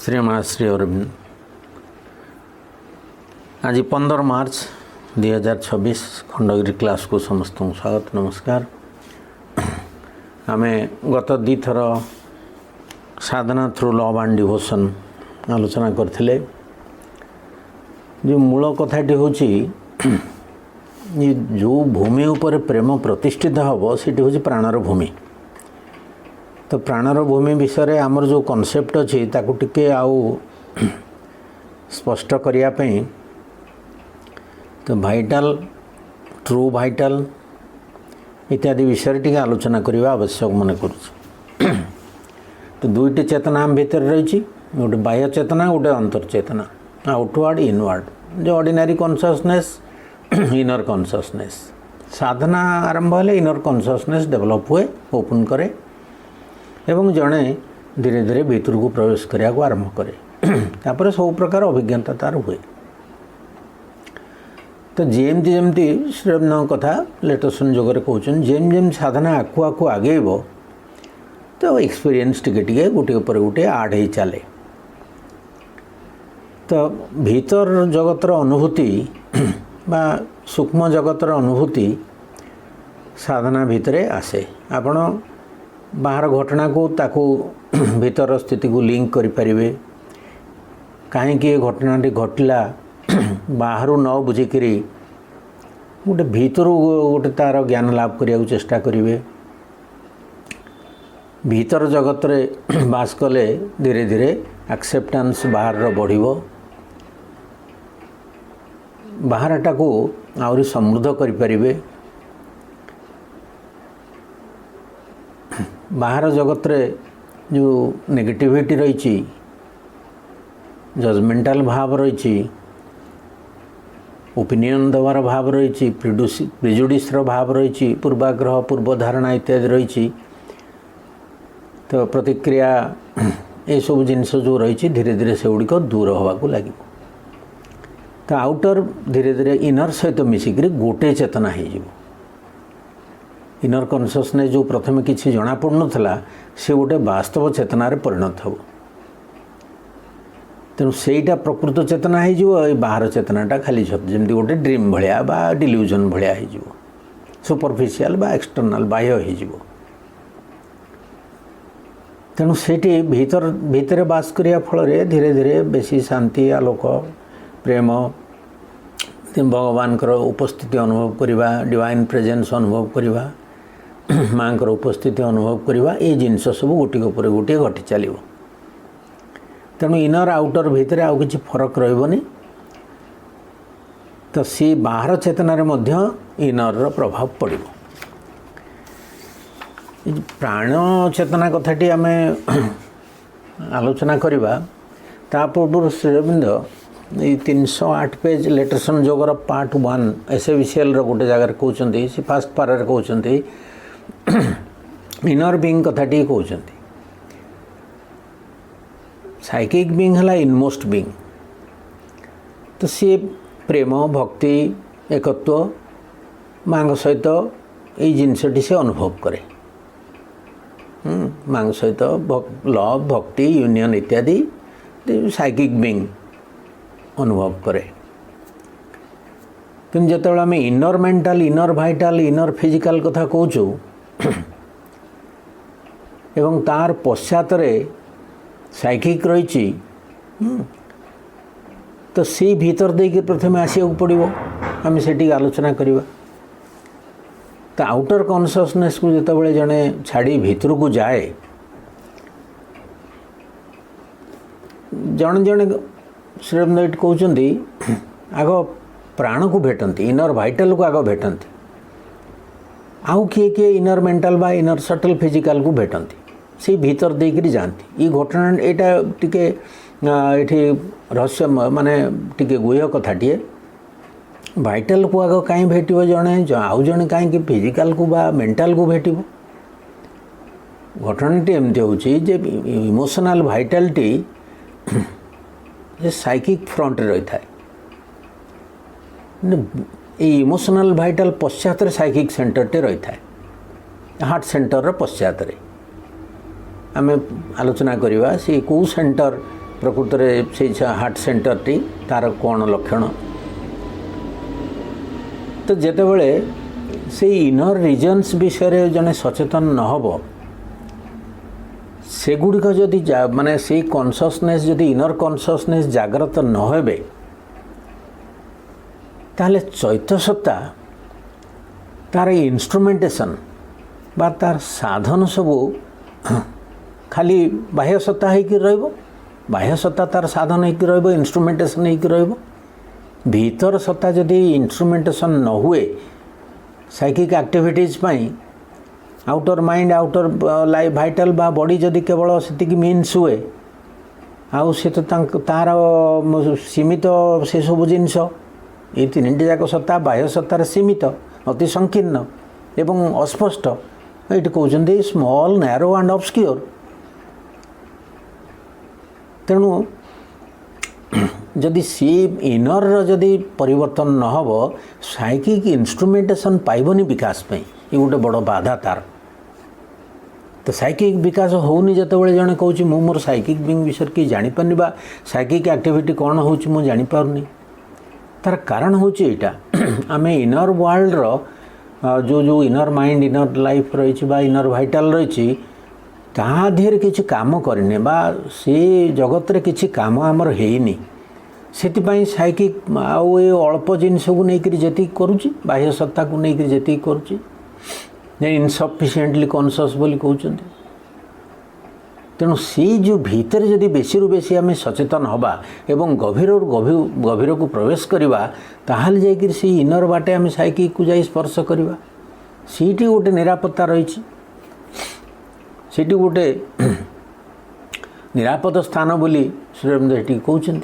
श्रीमान श्री अरविंद आज 15 मार्च 2026 खंडगिरी क्लास को समस्त स्वागत नमस्कार। आमे गत दी थर साधना थ्रू लव एंड डिवोशन आलोचना करथिले। जो मूल कथाटी होची जो भूमि उपर प्रेम प्रतिष्ठित हम सेठी होची प्राणर भूमि। तो प्राणर भूमि विषय आमर जो कॉन्सेप्ट अच्छी ताकू टिके आउ स्पष्ट करिया पई तो भाइटाल ट्रू भाइटाल इत्यादि विषय टिके आलोचना करवा आवश्यक मन करुछ। तो दुईटी चेतना आम भीतर रही गोटे बाह्य चेतना गोटे अंतर चेतना आउटवर्ड इनवर्ड जो ऑर्डिनरी कॉन्शियसनेस इनर कॉन्शियसनेस। साधना आरंभ हेले इनर कॉन्शियसनेस डेवलप हुए ओपन करे एवं जड़े धीरे धीरे भीतर को प्रवेश करने को आरंभ करे सब प्रकार अभिज्ञता तार हुए। तो जेमती जेमती श्रीरमन कथा लेटेस्ट संजोग कहते जेम साधना आकु आकु आगेब तो एक्सपीरियंस टिके गोटे पर गोटे आड हो चले। तो भीतर जगतर अनुभूति बा सूक्ष्म जगतर अनुभूति साधना भितरे आसे। आपण बाहर घटना को ताकू भीतर स्थिति को लिंक करें कहीं घटनाटी घटला बाहर न बुझिक गोटे भीतर गोटे तार ज्ञान लाभ करने को चेष्टा करेंगे। भीतर जगत रे बास कले धीरे धीरे एक्सेप्टेंस बाहर बढ़िबो बाहरटा को आउरी समृद्ध करें। बाहर जगत रे जो नेगेटिविटी रही जजमेंटाल भाव रही ओपिनियन देवार भाव रही प्रिजुडिसर भाव रही पूर्वाग्रह पूर्वधारणा इत्यादि रही तो प्रतिक्रिया ये सब जिनस जो रही धीरे धीरे से गुड़िक दूर होगा लगे। तो आउटर धीरे धीरे इनर सहित मिसिक गोटे चेतना हो इनर कॉन्शियसनेस जो प्रथम किसी जना पड़नला से गोटे वास्तव चेतना परिणत हो। तेणु सेटा प्रकृत चेतना हो बाहर चेतनाटा खाली जमी गोटे ड्रीम भाया बा डिल्यूजन भाया हो सुपरफिशियल बा एक्सटर्नाल बाह्य हो। तेणु सेठी भीतर भीतर बास करिया फल धीरे धीरे बेसी शांति आलोक प्रेम भगवान उपस्थिति अनुभव करवा डिवाइन प्रेजेंस अनुभव करवा माँ को उपस्थिति अनुभव करवा ये जिनस सब गोटे पर गोटे घटी चलो। तेणु इनर आउटर भितर आउ किसी फरक रही तो सी बाहर चेतनार मध्य इनर प्रभाव पड़ो। प्राण चेतना कथाटी आम आलोचना करवा ता पूर्व श्रीअरविंद ये 308 पेज लेटर संजोगर पार्ट 1 एसेविशियल गोटे जगार कहते से फास्ट पारे कहते इनर बीइंग कथाटी कहते साइकिक बीइंग है इनमोस्ट बीइंग। तो सी प्रेम भक्ति एकत्व माँ सहित ये जिनसटी से अनुभव करे माँ सहित लव भक्ति यूनियन इत्यादि साइकिक बीइंग अनुभव करे। कि जो आम inner mental inner vital inner physical कथा कहूँ एवं तार पश्चात साइकिक रही तो सी भीतर देके प्रथम आसिया पड़ो आम से आलोचना करवा। तो आउटर कॉन्शियसनेस को जिते जड़े छाड़ी भीतर को जाए जड़े जड़े श्रीरमन कहते आग प्राण को भेटती इनर भाइटाल को आग भेटती आउ किए किए इनर मेंटल बा इनर सटल फिजिकल को भेटती से भीतर देकर जाती। ये घटना यहाँ टिके ये रहस्य माने टिके गुह्य कथाटे भाइटाल को आग कहीं भेट जड़े आउ जड़े कहीं फिजिकल को बा मेंटल को भेट घटनाटी एमती हूँ इमोशनल भाइटालिटी साइकिक फ्रंट रही था इमोशनल भाइटाल पश्चात साइकिक सेंटरटे रही था हार्ट सेंटर पश्चात आम आलोचना करवा सी कौ सेंटर प्रकृत में से हार्ट सेंटर टी तार कौन लक्षण तो जितेबले से इनर रिजन्स विषय जने सचेतन न हो सेगुड़िक जदि माने से कॉन्शसनेस जदि इनर कॉन्शसनेस जागृत न होबे ताहले चैतसत्ता तार इंस्ट्रुमेंटेशन बा तार साधन सबू खाली बाह्य सत्ता होकर रहिबो बाह्य सत्ता तार साधन होकर रहिबो इंस्ट्रुमेंटेशन होकर रहिबो भीतर सत्ता जदि इंस्ट्रुमेंटेशन न हुए साइकिक एक्टिविटीज पाई outer mind outer life vital बा बॉडी जदि केवल से मीन्स हुए आउ से तो तार सीमित से सब जिनस ये तीन जाक सत्ता बाह्य सत्तार सीमित अति संकीर्ण एवं अस्पष्ट ये कहते स्मॉल नैरो एंड ऑब्स्क्योर तेणु जदि सी इनर जदि परिवर्तन न हो साइकिक इंस्ट्रुमेंटेशन पाइबनी विकास पे ये गोटे बड़ बाधा तार तो साइकिक विकास होनी जितेबाला जड़े कौन मु मोर साइकिक बिंग विषय कि जापारे बा साइकिक एक्टिविटी कौन हो जापारनी तार कारण हूँ यहाँ आम इनर वर्ल्ड जो जो इनर माइंड इनर लाइफ रही इनर भाइटाल रही ताधीर किसी काम करने बा से जगत रे किसी काम आमर हेनी से साइकिक आउ ये अल्प जिनस को लेकर जी करुच्ची बाह्य सत्ता को लेकर जी करुच्ची इनसफिशिएंटली कॉन्शियस बोली कहते तेणु सी जो भीतर जदि बेसी रु बेसी आम सचेतन हवा एवं गभीर गभीर को प्रवेश करवा ताहले जाकर सी इनर बाटे आम साइकिक को जाई स्पर्श करवा सीटी गोटे निरापत्ता रही सीटी गोटे निरापद स्थान बोली श्री अरविंद सेठी कहते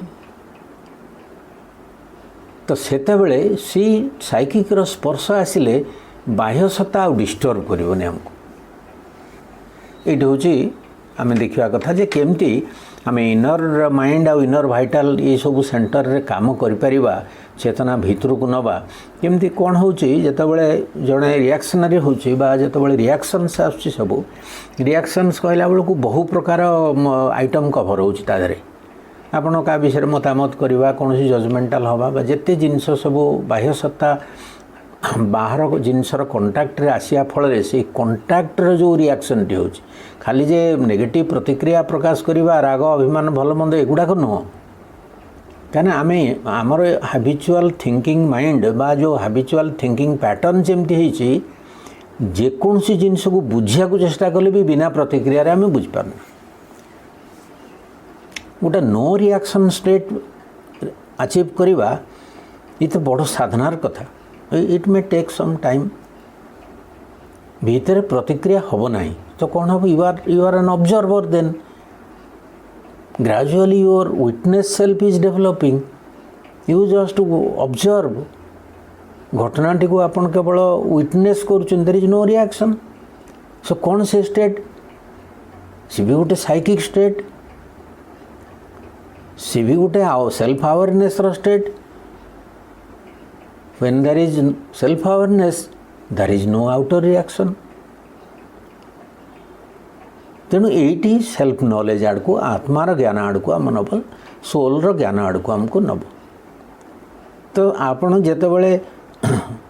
तो सेतेबेले सी साइकिक रो स्पर्श आसिले बाह्य सत्ता आ डिस्टर्ब करबोनी हमको ये हूँ आम देखा कथा जे केमती आम इनर माइंड आ इनर भाइटाल ये सब सेंटर रे काम करिपरिबा चेतना भीतर को नवा केमती कौन होतेबले जड़े रिएक्शनरी होची बा जितेबाला रिएक्शन्स आसुची सब रिएक्शन्स कहला बेलू बहु प्रकार आइटम कभर होची ताधरे आपण का विषय मतामत करवा कौन जजमेंटाल हवा जिते जिनस सब बाह्य सत्ता बाहर जिनसर कंटाक्ट रे आसिया फल से कंटाक्ट जो रिएक्शन टी होची खाली जे नेगेटिव प्रतिक्रिया प्रकाश करवा राग अभिमान भल मंद एगुड़ाक नुह कहीं आम आमर हाबिचुआल थिंकिंग माइंड बा जो हाबिचुआल थिंकिंग पैटर्न जमती जेकोसी जिनस को बुझा चेष्टा कले भी बिना प्रतिक्रिया आम बुझीपार गोटे नो रिएक्शन स्टेट अचीव करवा ये तो बड़ साधनार कथा it may take some time भीतर प्रतिक्रिया हम ना तो कौन हम you are an observer then gradually your witness self is developing you just observe घटनाटी को आपन केवल विटनेस करुछन there is no reaction so कौन से स्टेट सी भी गोटे साइकिक स्टेट सी भी गोटे सेल्फ अवेयरनेस रो state when there is self awareness there is no outer reaction तेणु ये सेल्फ नॉलेज आड़ को आत्मार ज्ञान आड़ को आम नब सोल ज्ञान आड़ को आमको नब तो आपण जितेबाला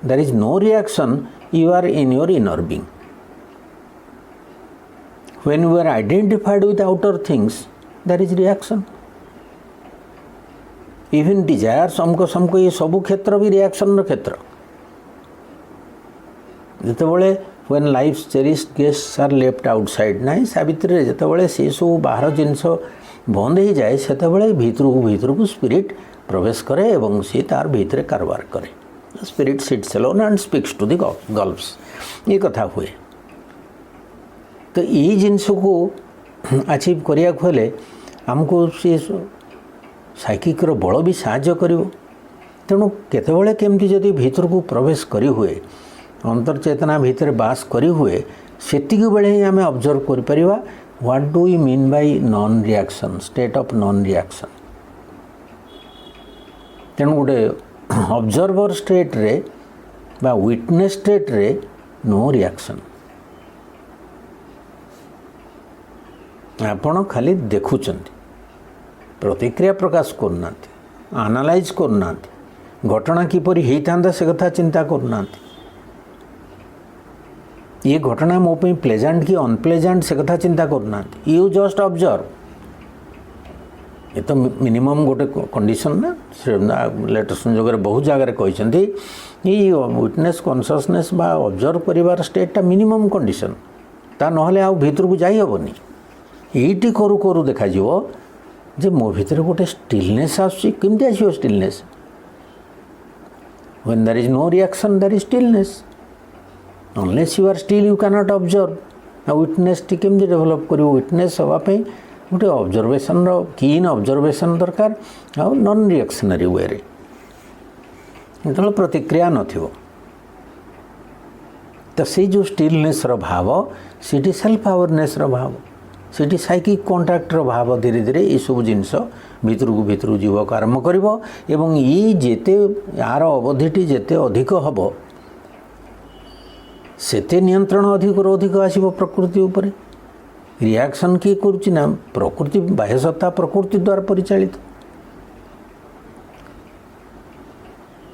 there is no reaction you are in your inner being when you are identified with outer things there is reaction even desire समको ये सब क्षेत्र भी रिएक्शन क्षेत्र जितेबाला when life cherished guests are left outside ना सावित्री जितेबाला से सब बाहर जिनस बंद हो जाए से भीतर को स्पिरिट प्रवेश करे एवं सी तार भीतर कारबार करे spirit sits alone and speaks to the gulfs ये कथा हुए तो ये जिनस को अचीव करिया हेले आमको सी साइकिक बल भी साहाय्य करिवो तेणु केतेबेले केमती जदि भीतर को प्रवेश करी हुए अंतर्चेतना भीतर बास करी हुए सेतिक बेले ही आम ऑब्जर्व कर परिवा what do you mean by non reaction state of non reaction तेणु गोटे ऑब्जर्वर स्टेट रे बा विटनेस स्टेट रे नो रिएक्शन आपण खाली देखुचंती प्रतिक्रिया प्रकाश करना आनालाइज करना घटना किपरि होता से कथा चिंता करना ये घटना मो पे प्लेजेंट कि अनप्लेजेंट से कथा चिंता करना यू जस्ट ऑब्जर्व ये तो मिनिमम गोटे कंडीशन ना लेटर संजोग बहुत जगह कहते विटनेस कॉन्शियसनेस बा ऑब्जर्व करिवार स्टेटटा मिनिमम कंडीशन ता नहले आ भीतर को जाई हबनी एटी करू करू देखा जीवो जे मो भीतर गोटे स्टिलनेस आसुची केमती आसीबो stillness when there is no reaction there is stillness unless you are still you cannot observe a witness T केमती डेवलप करिवो विटनेस हवा पे गोटे ऑब्जर्वेशन रो कीन ऑब्जर्वेशन दरकार आ नॉन रिएक्शनरी वे रे तो प्रतिक्रिया नथिवो तो से जो स्टिलनेस रो भाव सीटी सेल्फ अवेयरनेस रो भाव सीटी साइकिक कांटेक्ट रो भाव धीरे धीरे ये सब जिनस भितर जीवक आरंभ करिवो एवं ये जेते यार अवधिटी जेते अधिक हबो सेते नियंत्रण अधिक रो अधिक आसीबो प्रकृति उपरे रिएक्शन किए करुच्ची ना प्रकृति बाह्य सत्ता प्रकृति द्वारा परिचालित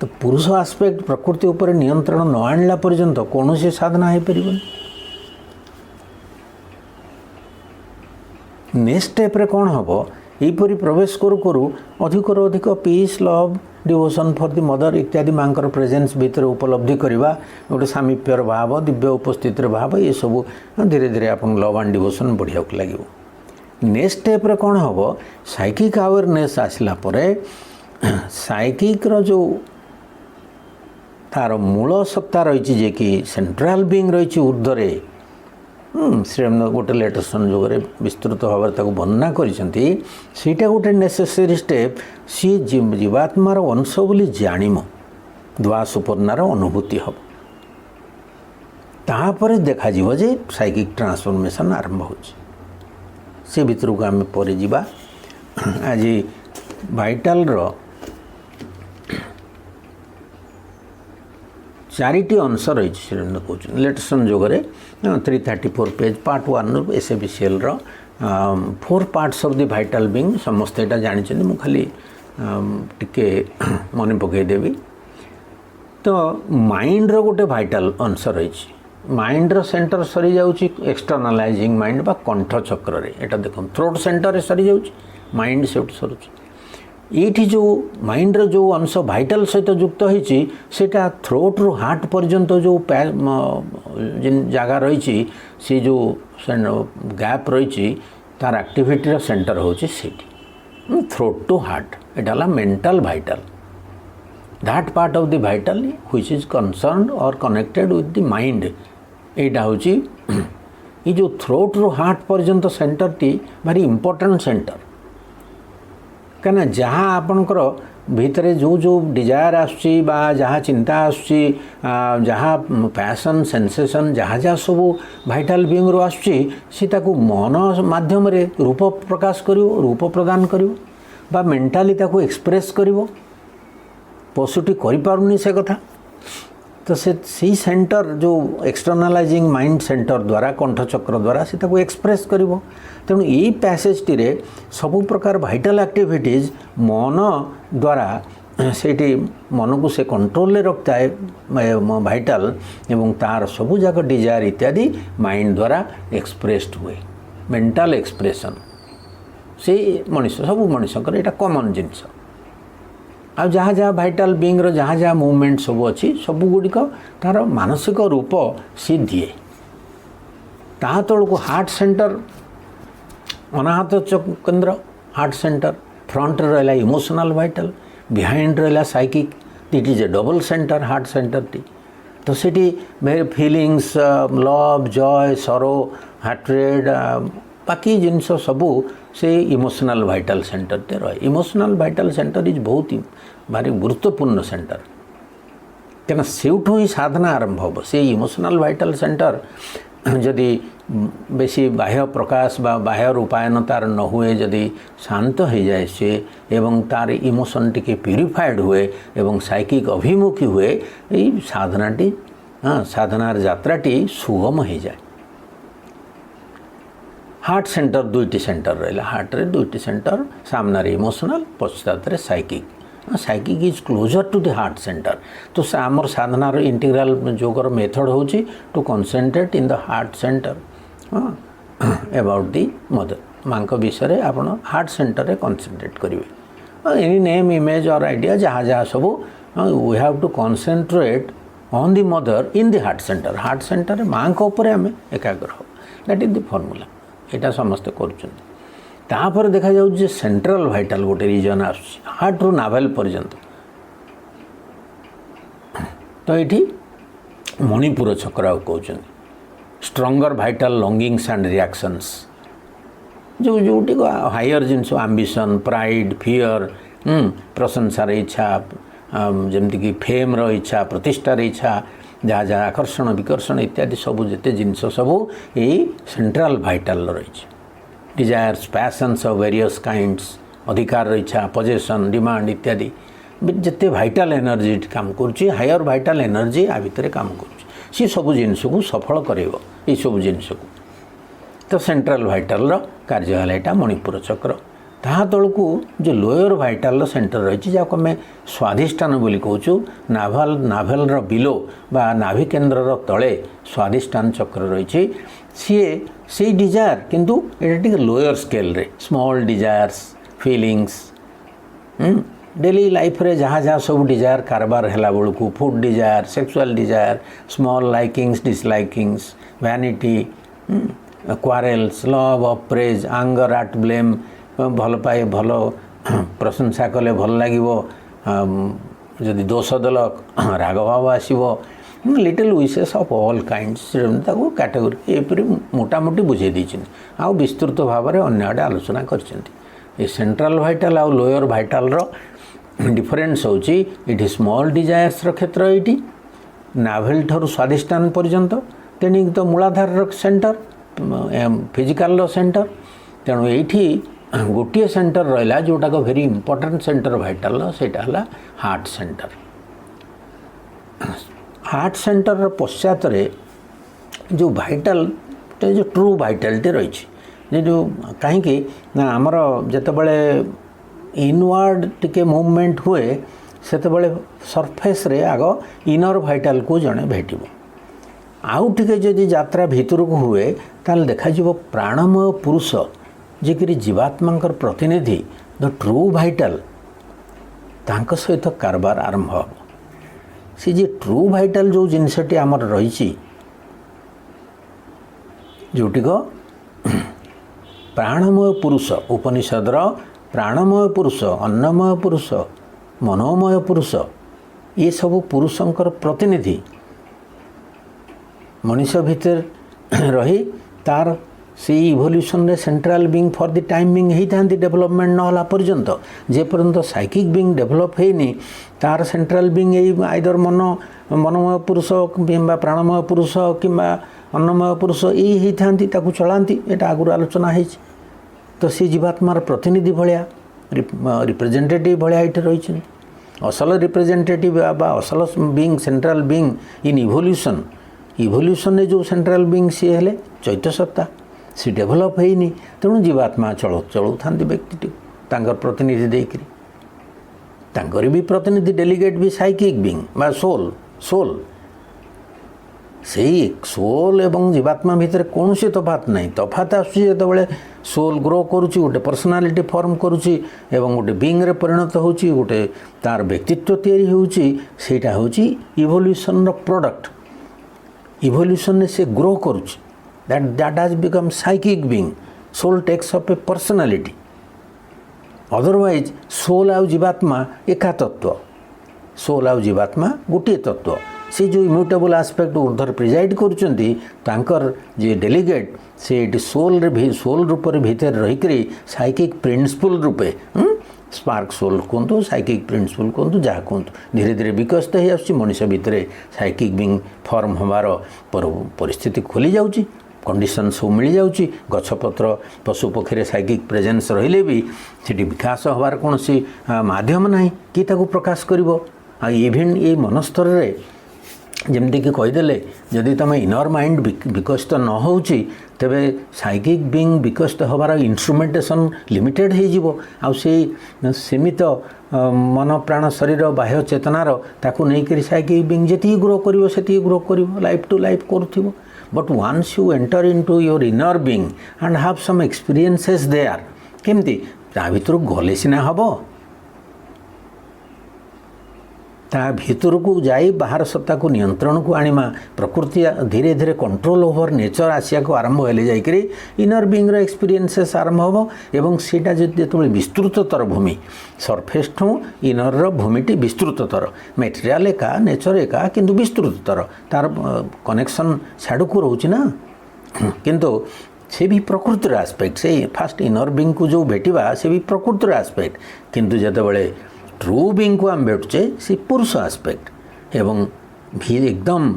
तो पुरुष आस्पेक्ट प्रकृति उपर नियंत्रण न आणला पर्यंत कौन से साधना हो पार नेक्स्ट स्टेप रे कौन हम यहीपरि प्रवेश करू करू अधिक piece love devotion for the mother इत्यादि मांकर प्रेजेंस भीतर उपलब्धि करवा गोटे सामीप्यर भाव दिव्य उपस्थित भाव ये सब धीरे धीरे आप लव एंड डिवोशन बढ़िया लगे नेक्स्ट स्टेप रे कौन हम साइकिक अवेयरनेस आसला परे साइकिक रो जो तार मूल सत्ता रही जे कि सेंट्रल बीइंग रही ऊर्ध्वरे श्रीराम गोटे लेटर संजोग विस्तृत भाव वर्णना करीटा गोटे नेसेसरी स्टेप सी जीवात्मार अंश बोली जानिम द्वा सुपर्णार अनुभूति हम तापर देखा जे साइकिक ट्रांसफॉर्मेशन आरंभ हो से भितर को आम पर जा आज भाइटाल रो चारिटी अंश रही श्रीराम कहते लेटर संजोग 334 पेज पार्ट 1 एसएबीसीएल रो 4 parts of the vital being समस्त एटा जानिछन मु खाली टिके मन पकईदेवी तो माइंड रो गोटे भाइटाल अंश रही माइंड रो सेंटर सरी जाउची एक्सटर्नलाइजिंग माइंड बा कंठ चक्र रे एटा देखो थ्रोट सेंटर रे सरी जाउची माइंड से सरुची ये जो माइंड रो जो अंश भाइटाल सहित युक्त होती सेटा थ्रोट रु हार्ट पर्यंत जो जिन जगह रही सी जो गैप रही तार एक्टिविटी रो सेंटर होची सेठी throat to heart Etah mental vital that part of the vital which is concerned और कनेक्टेड विथ द माइंड एटा होची ये जो थ्रोट रु हार्ट पर्यंत सेंटर टी भारी इंपोर्टेंट सेंटर कहीं जहाँ आपणकर भितर जो जो डिजायर आसुची बा जहाँ चिंता आसुची जहाँ पैशन सेंसेशन जहाँ जहाँ सब भाइटाल बीइंग रो आसुची सी ताकू मन माध्यम रे रूप प्रकाश करिवो रूप प्रदान करिवो बा मेंटाली ताकू एक्सप्रेस करिवो पशुटी करि पारुनी से कथा तो से सेंटर जो एक्सटर्नलाइजिंग माइंड सेंटर द्वारा कंठ चक्र द्वारा से ताकू एक्सप्रेस करिवो तेणु यही पैसेजटी रे सबु प्रकार भाइटाल एक्टिविटीज मन द्वारा सेठी मन को से कंट्रोल रखता है भाइटाल एवं तार सबु जाक डिजायर इत्यादि माइंड द्वारा एक्सप्रेस्ड हुए मेंटल एक्सप्रेशन से मनीष सबु मनीषकर एटा कॉमन जिनस आ जहाँ जहाँ भाइटाल बीइंग रो जहाँ जहाँ मूवमेंट सब अच्छी सबु गुड़िक तार मानसिक रूप सी दिए ता तल को हार्ट सेंटर अनाहत केंद्र हार्ट सेंटर फ्रंट रहा इमोशनल भाइटाल बिहाइंड रहा psychic it is A double centre heart centre T तो सीटी फीलिंग्स लव जॉय सरो हार्ट्रेड बाकी जिनस सबू से इमोशनल भाइटाल सेंटर ते रहे इमोशनल भाइटाल सेंटर इज बहुत ही भारी गुरुत्वपूर्ण सेंटर क्या सेठू ही साधना आरंभ हम से इमोशनल भाइटाल सेंटर जदि बेसी बाह्य प्रकाश बा बाह्य रूपायन तार न हुए जदि शांत हो जाए से एवं तार इमोशन टिके प्यूरिफाइड हुए एवं साइकिक अभिमुखी हुए ये साधनाटी साधनार यात्राटी सुगम हो जाए हार्ट सेंटर दुईटी सेंटर रहा हार्ट रे दुईटी सेंटर सामने इमोशनल पश्चात psychic psychic is closer to the heart centre तो आमर साधनार इंटीग्राल योगर मेथड हूँ to concentrate in the heart centre about the mother माँ विषय आप हार्ट सेंटर रे कनसेंट्रेट करेंगे एनी नेम इमेज और आइडिया जहाँ जहाँ सब we have to concentrate on the mother in the heart centre माँ आम एकाग्र हो दैट इज द फॉर्मूला यहाँ समस्ते कर देखा जाऊँ सेंट्रल वाइटल गोटे रीजन आस हार्ट रु नाभेल पर्यंत तो ये मणिपुर चक्र कहते स्ट्रंगर वाइटल लंगिंग्स एंड रिएक्शंस जो जोटी हायर जिनस आंबिशन प्राइड फियर प्रशंसार इच्छा जमती कि फेम इच्छा प्रतिष्ठार इच्छा जहाँ जहाँ आकर्षण विकर्षण इत्यादि सबू जिते जिनस सबू यही सेंट्रल वाइटल रही desires passions of various kinds अधिकार इच्छा पोजेसन डिमांड इत्यादि जिते वाइटल एनर्जी काम करुच्ची हायर वाइटल एनर्जी आ भितर काम करुच्ची सबू जिनस को सफल करेब ये सब जिनस को तो सेंट्रल वाइटल कार्य है मणिपुर चक्र ता तलू जो लोअर वाइटल सेंटर रही जहाँ आम स्वाधिष्ठान बोली कहूँ नाभेल बिलो बा नाभि केन्द्र तले स्वाधिष्ठान चक्र रही सी डिजायर किंतु ये लोअर स्केल रे small desires feelings daily life रे जहाँ जहाँ सब डिजायर कारबार है बेलू food desire sexual desire small likings dislikings vanity quarrels love of praise anger at blame भल पाए भल प्रशंसा कले भल लगे जदि दोष दल राग भाव आसो लिटिल विशेष ऑफ ऑल काइंड्स कैटेगोरी एपरी मोटामोटी बुझे देती आउ विस्तृत भाव में अन्य आड़े आलोचना कर सेंट्रल वाइटल आउ लोअर वाइटल डिफरेन्स होची इटी स्मॉल डिजायर्स क्षेत्र ये नाभेल ठारू स्वाधिष्ठान पर्यंत तेणिक तो मूलाधार सेंटर फिजिकल सेंटर तेणु ये गोटे सेंटर रहा जोटाक भेरी इंपोर्टेंट सेंटर वाइटल सेटा हार्ट सेंटर पश्चात जो वाइटल जो ट्रू वाइटालिटी रही जो कहीं आमर जितेबले इनवर्ड टिके मूवमेंट हुए से सरफेस रे आग इनर वाइटाल को जड़े भेट आउ टिके जदि यात्रा भितर को हुए ताल देखा प्राणमय पुरुष जेकि जीवात्मा प्रतिनिधि द ट्रू वाइटाल तांक सहित कारबार आरंभ हो सी जे ट्रू वाइटाल जो जिनसटी आमर रही जोटिक प्राणमय पुरुष उपनिषदर प्राणमय पुरुष अन्नमय पुरुष मनोमय पुरुष ये सब पुरुषंकर प्रतिनिधि मनुष्य भितर रही तार से इवोल्यूशन रे central being for the timing होता डेवलपमेंट नहला पर्यंत जे पर्यंत साइकिक बीइंग डेवलप होनी तार सेंट्रल बीइंग यही आइदर मनोमय पुरुष किंबा प्राणमय पुरुष किंबा अन्नमय पुरुष यही होता चलाती यहाँ आगुरी आलोचना है तो सी जीवात्मार प्रतिनिधि भाया रिप्रेजेंटेटिव भाया ये रही असल रिप्रेजेंटेटिव बा असल being central being in evolution जो सेंट्रल बीइंग सी हेले चैत्य सत्ता सी डेभलप होनी तेणु जीवात्मा चलू था व्यक्ति प्रतिनिधि देकर तांकर भी प्रतिनिधि डेलीगेट भी साइकिक बीइंग बा सोल से सोल एवं जीवात्मा भितर कौन सी तफात नहीं तफात आसुबले सोल ग्रो करुच्ची गोटे पर्सनालिटी फॉर्म करुच्ची एवं गोटे बीइंग रे परिणत होची गोटे तार व्यक्तित्व तैयारी होची सेटा होची इवोल्यूशन प्रोडक्ट इवोल्यूशन से ग्रो करुच्ची that has become psychic being soul takes up a personality otherwise soul आउ जीवात्मा एका तत्व सोल आउ जीवात्मा गोटे तत्व से जो इम्यूटेबल आस्पेक्ट उधर प्रिजाइड करुचंती तांकर जे डेलीगेट से सोल रूप भितर रहीकि साइकिक प्रिंसिपल रूपे स्पार्क सोल कहतु साइकिक प्रिंसिपल कहतु जहाँ कहतु धीरे धीरे विकसित हो आस मनुष्य भितर साइकिक बीइंग फॉर्म हमार परिस्थिति खोली जाउची कंडीशन सब मिल जाउची गछपत्र पशु पक्षी साइकिक प्रेजेंस रहिले भी सेठी विकास हबार कौन माध्यम ना कि प्रकाश करिवो इभेन ये मनस्तर रे जमती कि कहीदे जदि तुम इनर माइंड विकसित न हो तेबे साइकिक बीइंग विकसित हबार इंस्ट्रुमेंटेशन लिमिटेड हो सीमित मन प्राण शरीर बाह्य चेतनार ताकू नहीं साइकिक बीइंग जी ग्रो कर से ग्रो कर लाइफ टू लाइफ करूँ but once you enter into your inner being and have some experiences there केमती ता भीतर गले सिना हम ता भीतर को जाई बाहर सत्ता को नियंत्रण को आनिमा प्रकृति धीरे धीरे कंट्रोल ओवर नेचर आसिया को आरंभ हेले जाइकरी इनर बीइंग रो एक्सपीरियंसेस आरंभ हो एवं सेटा जेतेबेले विस्तृततर भूमि सरफेस ठू इनर रो भूमिटी विस्तृततर मटेरियल एका नेचर एका किंतु विस्तृततर तार कनेक्शन छाड़ को रोची ना किंतु से भी प्रकृतिर एस्पेक्ट से फास्ट इनर बीइंग को जो भेटिबा से भी प्रकृतिर एस्पेक्ट किंतु जेतेबेले ट्रू बीइंग को आम भेटुचे से पुरुष एस्पेक्ट एवं एकदम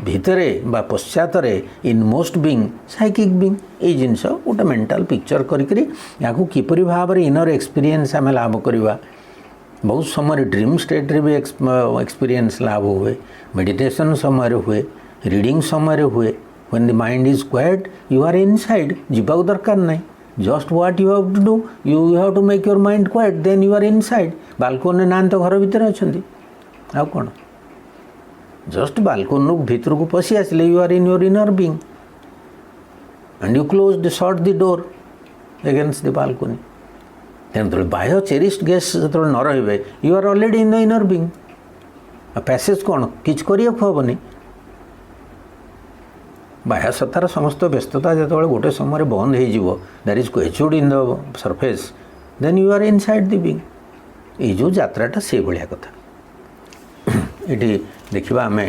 भितरे बा पश्चातरे इनमोस्ट बीइंग साइकिक बीइंग ये जिनस गोटे मेंटल पिक्चर करी या किपरि भाव में इनर एक्सपीरियंस आम लाभ करवा बहुत समय ड्रीम स्टेट रे भी एक्सपीरियंस लाभ हुए मेडिटेशन समय हुए रीडिंग समय हुए when the mind is quiet you are inside जीवा दरकार नहीं just what you have to do you have to make your mind quiet then you are inside बालकोन ना तो घर भितर अच्छा आउ कौन जस्ट बालकोन भीतर को पशि आसिले you are in your inner being and you close the shut the door against the balcony तेनाली बाह्य चेरिस्ट गेस्ट जो न रे you are already in the inner being passage कौन किच करनी बाह्य सत्तार समस्त व्यस्तता जो गोटे समय बंद हो that is quieted in the surface then you are inside the being ये जो यात्राटा से भाया कथा ये देखा आम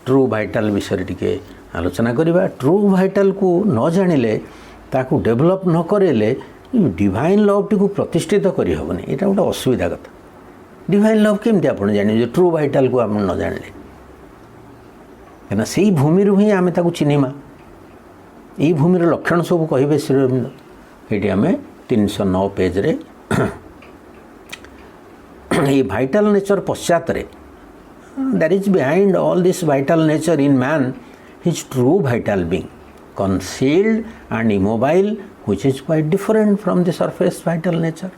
ट्रू भाइटाल विषय टी आलोचना करवा ट्रू भाइटाल को न जानिले ताकू डेभलप न करेले डिवाइन लव टी को प्रतिष्ठित करहबनी यहाँ गोटे असुविधा कथा डिवाइन लव केमती आप जाने ट्रू भाइटाल को आप न जानिले कहीं से भूमि ही आम चिन्हमा यही भूमिर लक्षण सब कहे श्री अरविंद ये आम 309 पेज रे ये भाइटाल नेचर पश्चात that is behind all this vital nature in man his true vital being concealed and immobile which is quite different from the surface vital nature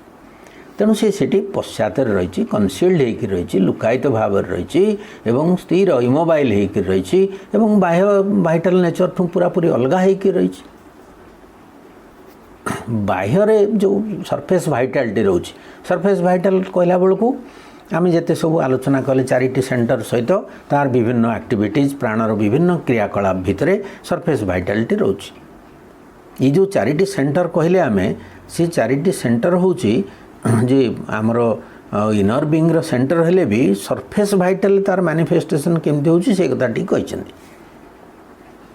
तेणु से पश्चात रही कनसील्ड होकर रही लुकायित भाव रही स्थिर इमोबाइल होकर रही बाह्य भाइटाल नेचर ठूँ पूरापूरी अलग होकर रही बाह्य जो सरफेस भाइटालिटी रोच सरफेस भाइटाल कहला बेलू आम जिते सब आलोचना कले 4टी सेंटर सहित तार विभिन्न एक्टिविटीज प्राणर विभिन्न क्रियाकलाप भितर सरफेस भाइटालिटी रोच ये जो 4टी सेंटर कहले आम से 4टी सेंटर होची जे आमर इनर बीइंग रो सेंटर हेले भी सरफेस भाइटाल तार मैनिफेस्टेशन केमती होची से कथा ठीक कहछन्ती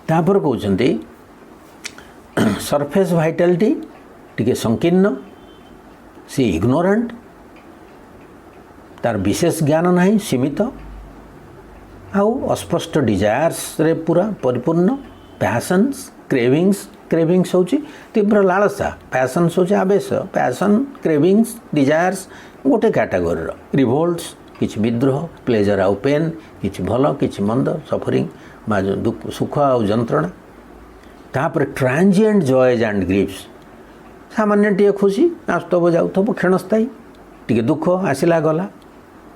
तापर कहछन्ती सरफेस भाइटालिटी टिके संकीर्ण सी इग्नोरेंट तार विशेष ज्ञान नहीं सीमित आउ अस्पष्ट डिजायर्स रे पूरा परिपूर्ण पैशंस क्रेविंग्स होची तीव्र लालसा पैशंस होची आवेश पैशन क्रेविंग्स डिजायर्स गोटे कैटेगोरी रिवोल्ट्स किछि विद्रोह प्लेजर आउ पेन किछि भल किछि मंद सफरिंग बा दुख सुख आउ जंत्रणा तापर ट्रांजिएंट जॉयज एंड ग्रीफ्स सामान्य टे खुशी आसुथब जाऊथब क्षणस्थायी टे दुख आसला गला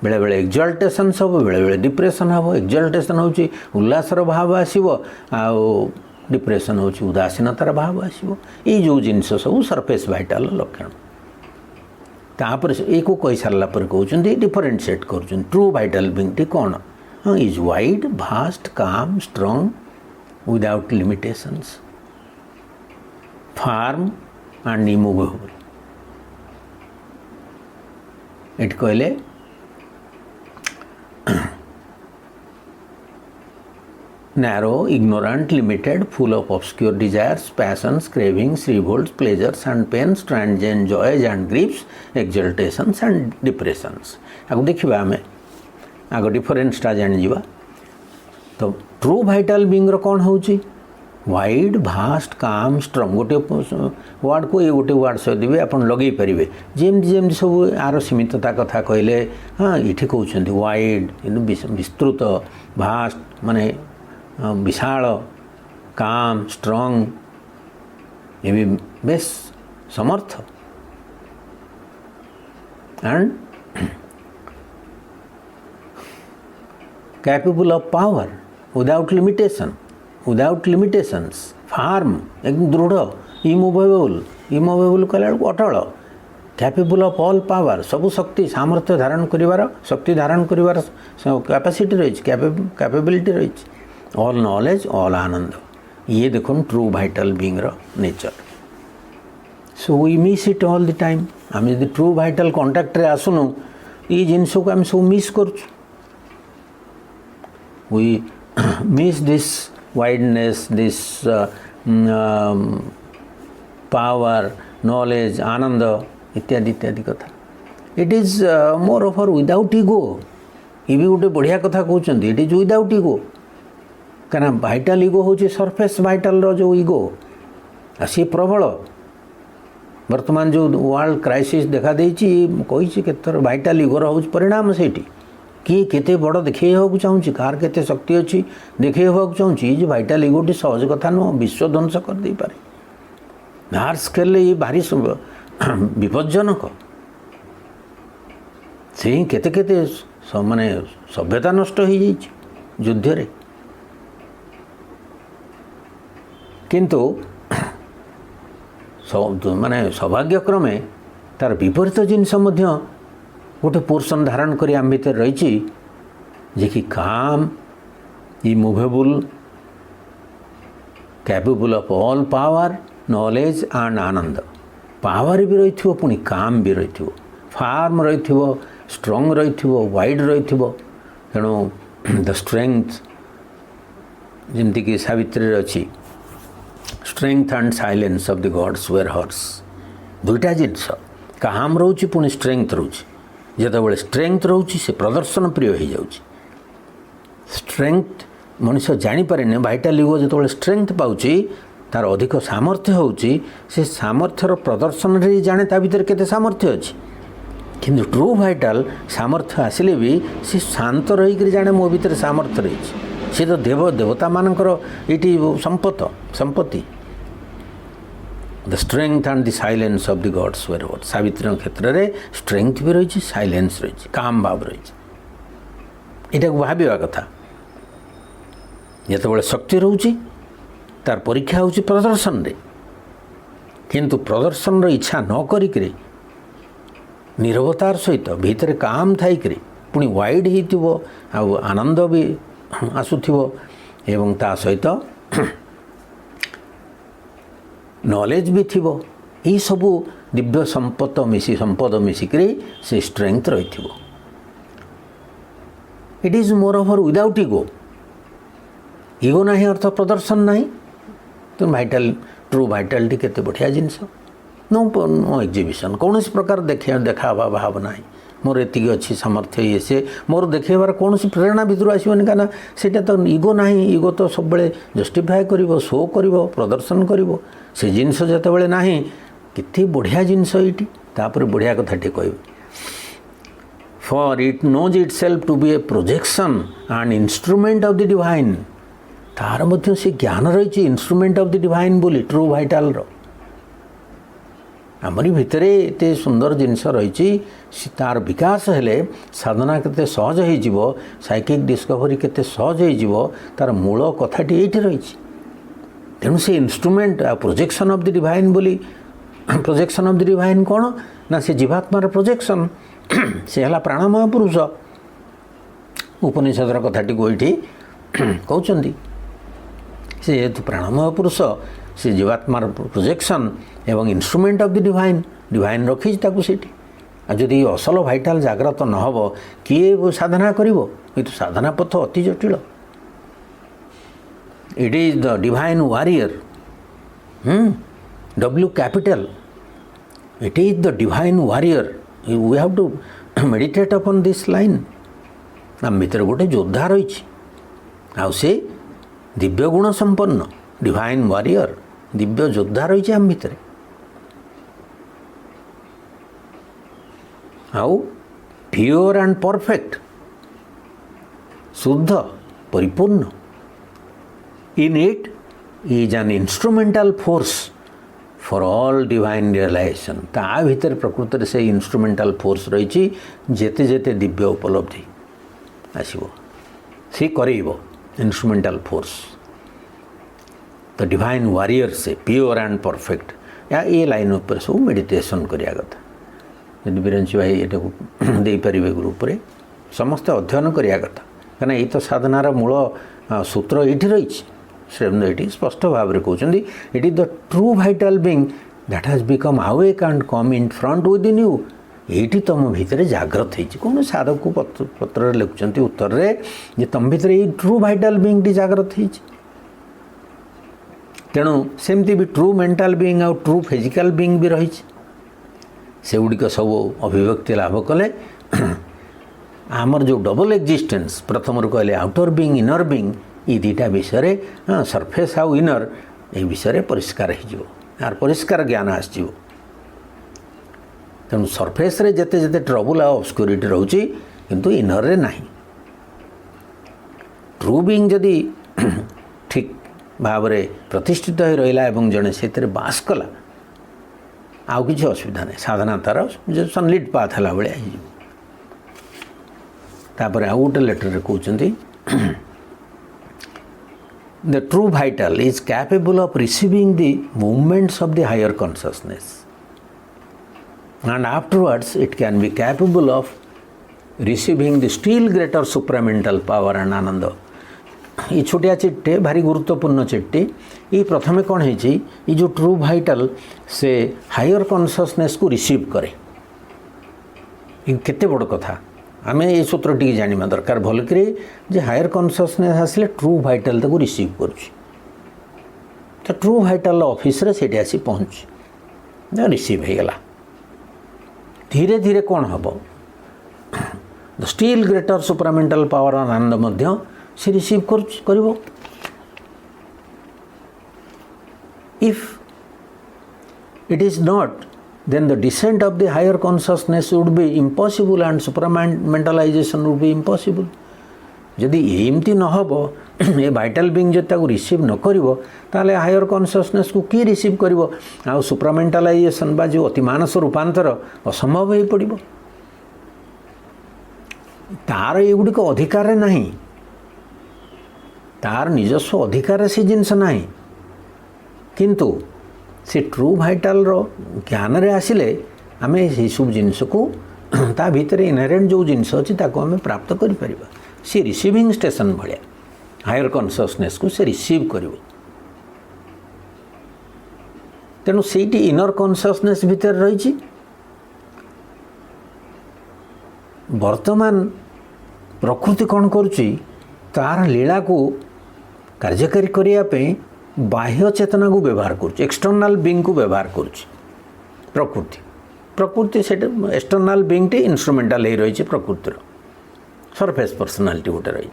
बेले बेले एक्जल्टेशन सब बेले बेले डिप्रेशन हम एक्जल्टेशन होची उल्लासर भाव आसीबो आउ डिप्रेशन होची उदासीनतार भाव आसीबो ये जो जिनस सब सरफेस भाइटाल लक्षण तापर एक कही सारा पर कहते डिफरेन्शिएट कर ट्रू भाइटाल बीइंग टी कौन is wide vast calm strong without limitations firm and immovable ये कहले narrow, ignorant, limited, full of obscure desires, passions, cravings, revolts, pleasures and pains, transient joys and griefs, exaltations and depressions. आगो देखिबा हमें आगो डिफरेंसटा जानि जिबा तो ट्रू भाइटाल बीइंग रो कोन होउची वाइड भास्ट काम स्ट्रंग गोटे वार्ड को ये गोटे वार्ड सहित आप लगे पारे जमी जमी सब यार सीमितता कथा कहले हाँ ये कहते वाइड विस्तृत भास्ट माने विशाल काम स्ट्रंग ये भी बेस समर्थ and capable of power without limitations firm एकदम दृढ़ इमूवेबल कहला बेलू अटल कैपेबल ऑफ ऑल पावर सबू शक्ति सामर्थ्य धारण करिवार शक्ति धारण करिवार कैपेसिटी रही कैपेबिलिटी रही ऑल नॉलेज ऑल आनंद ये देखो ट्रू वाइटल बीइंग रो nature so we miss it all the time आम यदि ट्रू वाइटल कांटेक्ट रे आसुनु ये जिनस को आम सब मिस करूँ we miss this wideness, this power, knowledge, ananda इत्यादि इत्यादि कथा. It is moreover without ego. ये भी गोटे बढ़िया कथा कहते. It is without ego. कहना भाइटाल ईगो हूँ सरफेस भाइटाल जो ईगो सी प्रबल वर्तमान जो वर्ल्ड क्राइसिस देखा कही केतर भाइटाल ईगोर हूँ परिणाम से किए केते बड़ देखे होगा चाहूँगी कार केते शक्ति अच्छी देखे होगा चाहूँगी ये भाइटाल ईगोटी सहज कथा नुह विश्व ध्वंस कर दे पारे लार्ज स्केल ये भारी विपज्जनक से केते केते माने सभ्यता नष्ट हो जाइए युद्ध रे किंतु माने सौभाग्यक्रमे तार विपरीत जिनस गोटे पोर्शन धारण कर आम भीतर रही जे कि काम immovable capable of all power knowledge and Anand power भी रही पुणी काम भी रही फार्म रही स्ट्रंग रही वाइड रही तेणु द स्ट्रेंथ जमती सावित्री अच्छी strength and silence of the gods where hers दुईटा जिनस काम रोचे पुणी स्ट्रेंथ रोचे जिते स्ट्रेंथ रोचे से प्रदर्शन प्रिय हो जाऊँगी स्ट्रेंथ मनुष्य जानीपारे भाइटाल ईगो जो स्ट्रेंथ पाँच तार अधिक सामर्थ्य होची से सामर्थ्यर प्रदर्शन रे जाने ता भीतर केते सामर्थ्य अच्छी किंतु ट्रू भाइटाल सामर्थ्य आसिले भी सी शांत रही जाने मो भीतर सामर्थ्य रही सी तो देवता मानकर ये संपत्ति the strength and the silence of the gods where hers Savitri क्षेत्र में स्ट्रेंथ भी रही साइलेंस रही काम भाव रही यहाँ को भावा कथा जिते शक्ति रोचे तार परीक्षा होची प्रदर्शन रे किंतु प्रदर्शन रो इच्छा न करिक निरवतार सहित भीतर काम थाइक पुणी वाइड हो आनंद भी आसुथिबो एवं ता सहित नॉलेज भी थिबो ई सबू दिव्य संपद मिसिक्री से स्ट्रेंथ रही थिबो it is moreover without ego ना अर्थ प्रदर्शन ना तो भाइटाल ट्रू भाइटालिटी केते बढ़िया जिनस नो एक्जिबिशन कौन प्रकार देखा भाव ना मोर एति अच्छी सामर्थ्य ये से मोर देखेबार कौन प्रेरणा भितर आसबनी कहना सेटा तो ईगो ना ईगो तो सब बड़े जस्टिफाए कर शो कर प्रदर्शन कर से जिनस जिते ना केते बढ़िया जिनस ये बढ़िया कथाटे कह for it knows itself to be a projection and instrument of the divine तार मध्य से ज्ञान रही इंस्ट्रूमेंट ऑफ द डिवाइन बोली ट्रू भाइटाल आमरी भितर एते सुंदर जिनस रही तार विकास हेले साधना केते सहज हो साइकिक डिस्कवरी केते सहज हो तार मूल कथाटी ये रही तेणु से instrument projection of the divine बोली प्रोजेक्शन ऑफ द डिवाइन कौन ना से जीवात्मार प्रोजेक्शन से है प्राणमय पुरुष उपनिषदर कथाटी को ये कहते से जेहेतु प्राणमय पुरुष से जीवात्मार प्रोजेक्शन एवं इंस्ट्रूमेंट ऑफ द डिवाइन रखी जदि असल भाइटाल जागृत न हो किए साधना करिवो ये तो साधना पथ अति जटिल it is the divine warrior W capital it is the divine warrior we have to meditate upon this line आम भीतर गोटे योद्धा रही से दिव्य गुण संपन्न डिवाइन वॉरियर दिव्य योद्धा रही आम भितर आउ प्योर एंड परफेक्ट शुद्ध परिपूर्ण in it is an instrumental force for all divine realization ता भितर प्रकृत से इंस्ट्रूमेंटल फोर्स रही जेते जेते दिव्य उपलब्धि आसो सी करेइबो instrumental force the divine warrior से प्योर एंड परफेक्ट या ये लाइन उपर सब मेडिटेशन करिया कथा यदि बिरंची भाई ये दे पारे ग्रुप रे समस्त अध्ययन करिया कथा कहना ये तो साधनार मूल सूत्र ये रही श्रेणु ये स्पष्ट भाव में कहते it is the true vital being that has become awake and come in front within you ये तुम भितर जाग्रत होती कौन साधक को पत्र लिखुंट उत्तर में तुम भितर ये ट्रू भाइटाल बीइंग टी जाग्रत होती तेणु सेमती भी ट्रू मेंटाल बीइंग आउ ट्रू फिजिकल बीइंग भी रही से गुड़िक सब अभिव्यक्ति लाभ कले आमर जो डबल एक्जिस्टेंस प्रथम कहले आउटर बीइंग इनर बीइंग ये दुटा विषय सरफेस आउ इनर ये विषय परिष्कार हो परिष्कार ज्ञान आसो तेणु सरफेस रे जेते जेते ट्रबल आ ऑब्सक्यूरिटी रोची किंतु इनर रे नहीं ट्रू बीइंग जदि ठीक भाव में प्रतिष्ठित हो रहा एवं जड़े से बास कला आउ किसी असुविधा नहीं साधना तार जो सनलिट पाथ है भाया तापर आउ गोटे लेटर कहते the true vital is capable of receiving the movements of the higher consciousness and afterwards it can be capable of receiving the still greater supramental power and आनंद ये छोटिया चिट्टे भारी गुरुत्वपूर्ण चिट्टी ये प्रथमे कौन है ये जो ट्रू भाइटाल से हायर कॉन्शियसनेस को रिसीव करे ये केते बड़ कथा आम ये सूत्र टी जाना दरकार भल कि हायर कॉन्शियसनेस आसिले ट्रू भाइटाल ताको रिसीव करुच्ची तो ट्रू भाइटाल ऑफिस रे सेठी आसी पहुँच रिसीव हो गला धीरे धीरे कौन हम the still greater supramental power आनंद मध्य से रिसीव कर if it is not then the descent of the higher consciousness would be impossible and supramentalisation would be impossible जदि एमती न हो ये भाइटाल बीइंग जो रिसीव न कर हायर कॉन्शियसनेस को किए रिसीव कर आ सुपरामेंटालाइजेशन बा जो अतिमानस रूपांतर असंभव हो पड़ तार एगुड़िक अधिकार नहीं तार निजस्व अधिकार से जिनस नहीं किंतु से ट्रू भाइटाल रो ज्ञान रे आसिले आम ये सब जिनस को ता भीतर इनहेरेंट जो जिनस अच्छी आम प्राप्त कर सी रिसीविंग स्टेशन भाया हायर कॉन्शियसनेस को से रिसीव कर तेणु सेठी इनर कॉन्शियसनेस भीतर रही वर्तमान प्रकृति कौन करुच्ची तार लीला को कार्यकारी करने बाह्य चेतना को व्यवहार कर एक्सटर्नाल बीइंग को व्यवहार कर प्रकृति प्रकृति से एक्सटर्नाल बीइंग टी इंस्ट्रूमेंटाल हो रही प्रकृतिर सरफेस पर्सनालिटी गोटे रही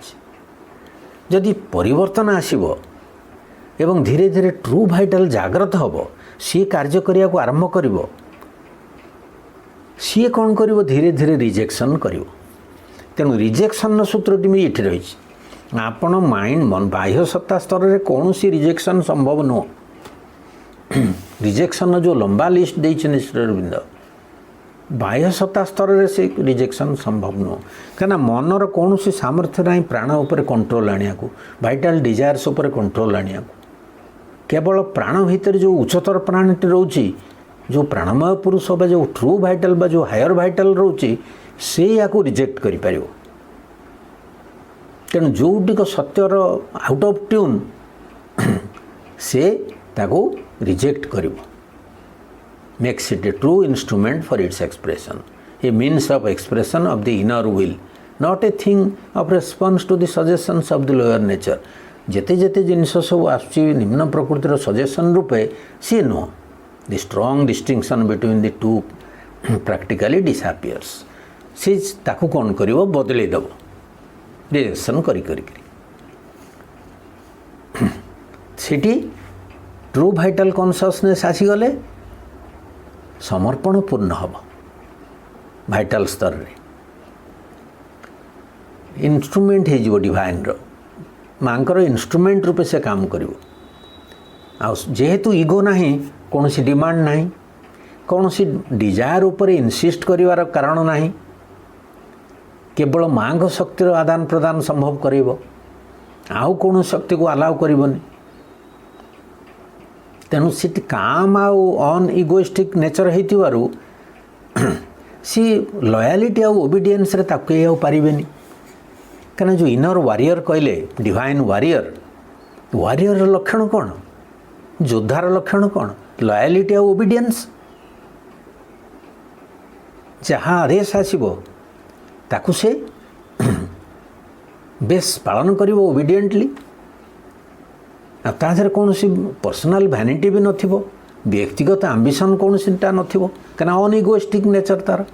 जदि परिवर्तन आसब एवं धीरे धीरे ट्रू भाइटाल जाग्रत हम सी कार्य करने को आरंभ कर सी कौन कर धीरे धीरे रिजेक्शन कर तेणु रिजेक्शन सूत्रटी भी ये रही आपण माइंड मन बाह्य सत्ता स्तर में कौन सी रिजेक्शन संभव नुह रिजेक्शन जो लंबा लिस्ट देते श्री अरविंद बाह्य सत्ता स्तर में से रिजेक्शन संभव नुह कहीं मनर कौन सी सामर्थ्य ना प्राण उपर कंट्रोल आने को भाइटाल डिजायर्स उपर कंट्रोल आने को केवल प्राण भितर जो उच्चतर प्राणटी रोची जो प्राणमय पुरुष बा जो ट्रू भाइटाल बा जो हायर भाइटाल रोची से या रिजेक्ट कर पारिबो तेणु जोटिक सत्यर आउट ऑफ ट्यून से ताको रिजेक्ट करिवो makes it a true instrument for its expression a means of expression of the inner will not a thing of response to the suggestions of the lower nature जेते जेते जिनस सब आसुची निम्न प्रकृतिर suggestion रूपे सी नुह the strong distinction between the two practically disappears सी ताकू कौन करिवो बदले दब रिजेक्शन करी करी सेठी ट्रू भाइटाल कॉन्शियसनेस आसीगले समर्पण पूर्ण हम भाइटाल स्तर रे इंस्ट्रूमेंट हो डिवाइन रो मांकर इंस्ट्रूमेंट रूपे से काम करिवो जेहेतु ईगो नहीं कौन सी डिमांड नहीं कौन सी डिजायर उपर इनसिस्ट करिवार कारण नहीं केवल मांग शक्तिर आदान प्रदान संभव करिवो आउ कौन शक्ति को अलाउ करिवोनी तेणु सी काम आउ अन इगोइस्टिक नेचर हेतिवारु सी लॉयलिटी आउ ओबीडियंस रे ताके आउ पारिबेनी कना जो इनर वारियर कहले डिवाइन वारियर वारियर लक्षण कौन योद्धार लक्षण कौन लॉयलिटी आउ ओबीडियंस जहाँ आदेश आसीबो ताकू से बेस पालन करिवो ओबीडिएंटली ताधर कौन सी पर्सनल वैनिटी भी नथिबो व्यक्तिगत आंबिशन कौन सीटा नथिबो कना अनइगोइस्टिक नेचर तार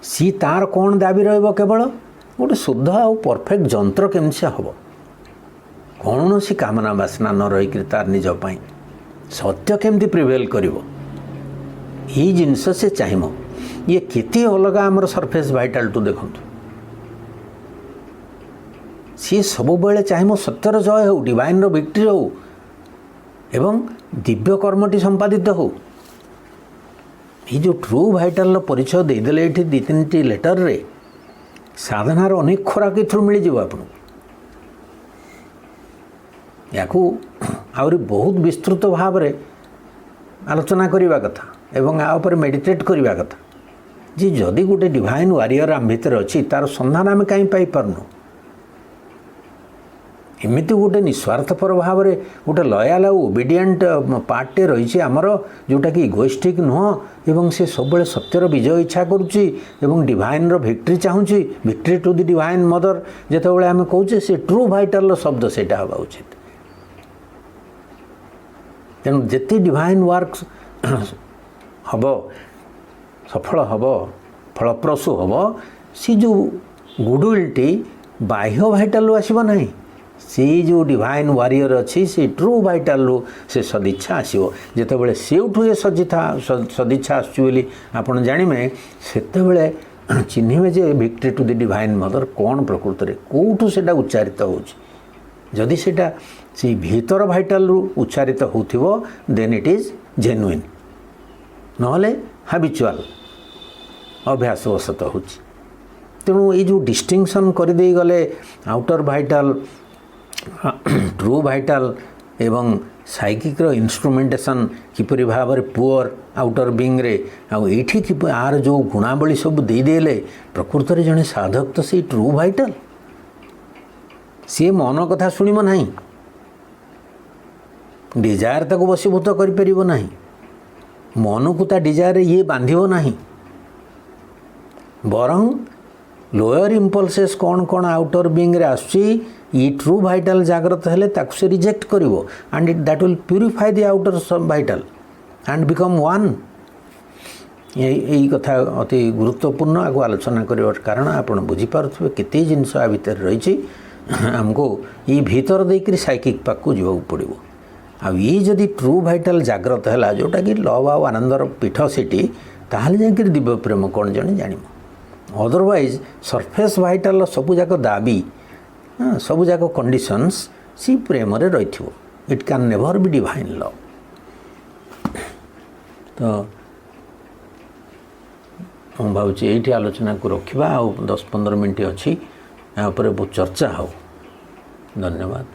सी तार कौन दाबी रहइबो केवल गोटे शुद्ध और परफेक्ट जंत्र केमि से हम कौन सी कामना बासना न रहीक तार निज पाई सत्य केमती प्रिवेल करिवो ये जिनस से चाहिए ये केते अलग आमर सरफेस भाइटाल टू देखंतु सी सब बेले चाहिए सत्यर जय हो डिवाइन रो विक्ट्री हो एवं दिव्य कर्मटी संपादित हो ये जो ट्रू भाइटाल परिचय देदेले ये दी तीन लेटर रे साधनार अनेक खोराक थ्रू मिल जाव आपको या आहरी बहुत विस्तृत भाव में आलोचना करने कथा एवं आ उपर मेडिटेट करने कथा जी जदि गोटे डिवाइन वारियर आम भितर अच्छी तार संधान आम कहीं पाई पारनु एमती गोटे निस्वार्थपर भाव में गोटे लयाल और ओबीडिएंट पार्टे रही आमर जोटा कि इगोइस्टिक नुह एवं से सब सत्यर विजय इच्छा करुच्ची एवं डिवाइन रो विक्ट्री चाहूँगी victory to the divine mother जिते आम कहे से ट्रू भाइटाल शब्द से हवा उचित तेणु जिते डिवाइन वर्क हम सफल हम फलप्रसू हम सी जो गुडविलटी बाह्य भाइटाल आसब ना सी जो डिवाइन वारियर अच्छी से ट्रू भाइटाल से सदिच्छा आसो जिते सेठू ये सदिच्छा आसुली आप जानवे से चिन्हे जे victory to the divine mother कौन प्रकृत में कौटू से उच्चारित होदि से भीतर भाइटाल उच्चारित हो देन इट इज जेन्युइन नहले हाबिचुआल अभ्यासवशत हो तेणु ये जो डिस्टिंक्शन करदे गले आउटर भाइटाल ट्रू भाइटाल एवं साइकिक इंस्ट्रुमेंटेशन किपरि भाव में पुअर आउटर बीइंग रे आठी कि आर जो गुणावली सब देदेले प्रकृत में जड़े साधक तो से ट्रू भाइटाल सी मन कथा शुणव ना डिजायर ताको वशीभूत कर मन को ता डिजायर ये बांधिव ना बरं लोअर इम्पल्सेस कौन कौन आउटर बीइंग रे आसुची ये ट्रू भाइटाल जागृत हेले ताकु से रिजेक्ट करिवो and it that will purify the outer vital and become one यही कथा अति गुरुत्वपूर्ण आगु आलोचना करने कारण आप बुझीपारे केते जिनस आ भितर रही आमको ये भीतर देकर साइकिक पाक जावाक पड़ो आ ये जदि ट्रू भाइटाल जागृत है जोटा कि लव आ आनंदर पीठ सेठी ताहले जाकर दिव्य प्रेम कौन जने जान अदरवाइज सरफेस भाइटाल सबुजाक दाबी सबुजाक कंडीशंस सी प्रेम रे रही it can never be divine love तो हम भावुँ ये आलोचना को रखा आ 10-15 मिनट अच्छी यहाँ बहुत चर्चा हो धन्यवाद।